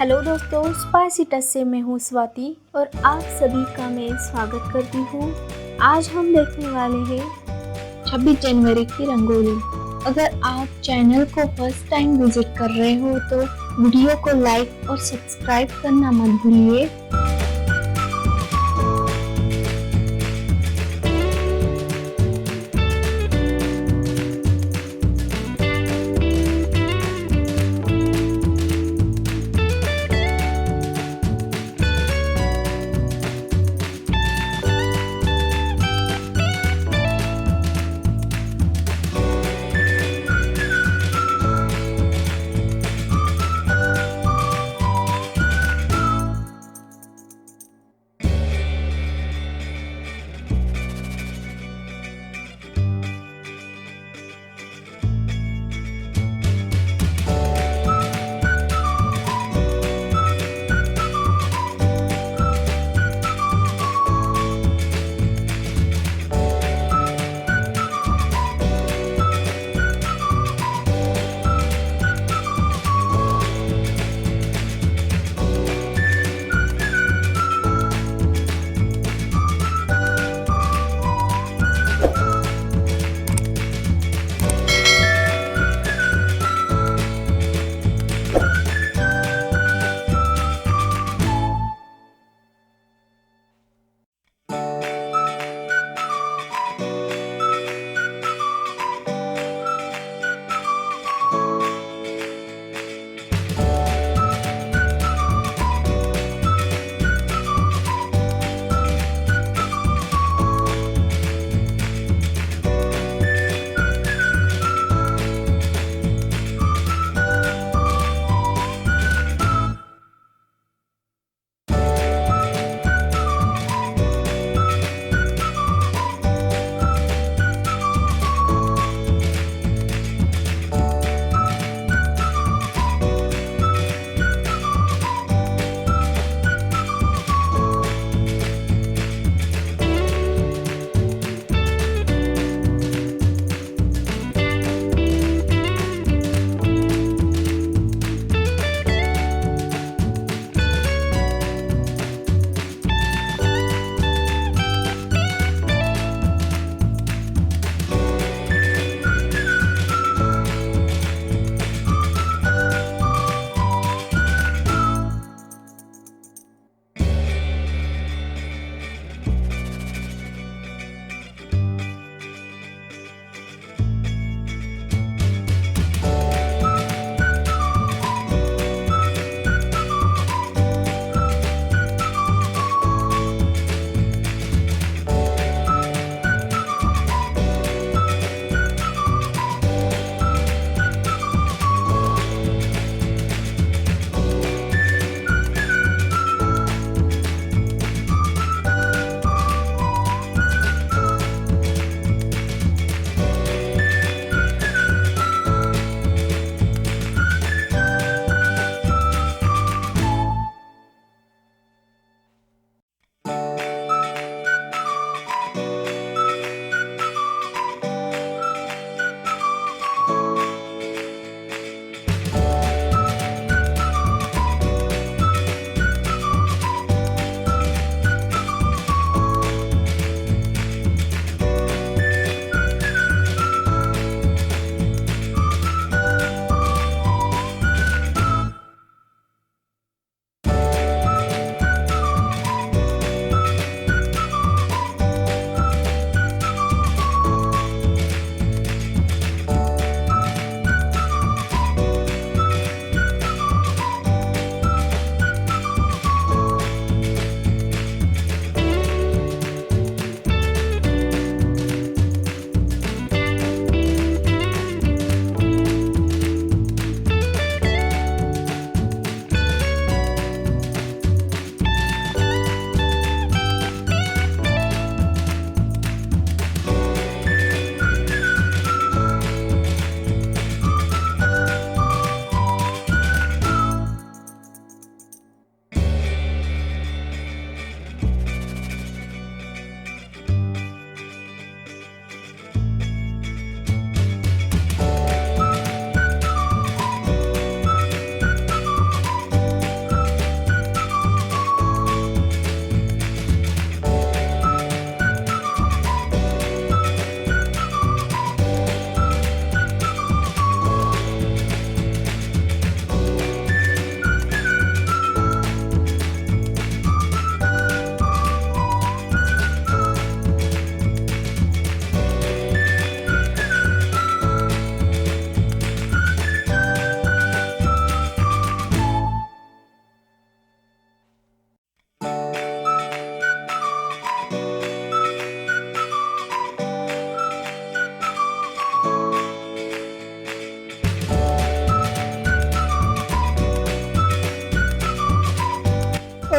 Hello दोस्तों, spicy touch से मैं हूँ स्वाति और आप सभी का मैं स्वागत करती हूँ। आज हम देखने वाले हैं 26 जनवरी की रंगोली। अगर आप चैनल को फर्स्ट टाइम विजिट कर रहे हो तो वीडियो को लाइक और सब्सक्राइब करना मत भूलिए।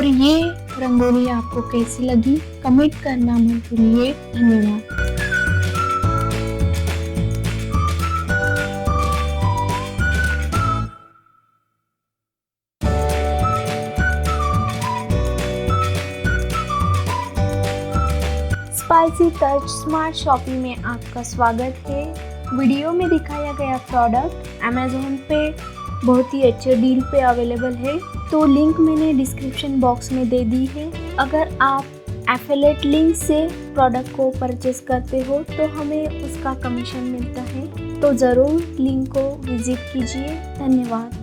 और ये रंगोली आपको कैसी लगी कमेंट करना मत भूलिए। धन्यवाद। स्पाइसी टच स्मार्ट शॉपिंग में आपका स्वागत है। वीडियो में दिखाया गया प्रोडक्ट अमेज़न पे बहुत ही अच्छे डील पे अवेलेबल है, तो लिंक मैंने डिस्क्रिप्शन बॉक्स में दे दी है। अगर आप एफिलिएट लिंक से प्रोडक्ट को परचेस करते हो तो हमें उसका कमीशन मिलता है, तो ज़रूर लिंक को विजिट कीजिए। धन्यवाद।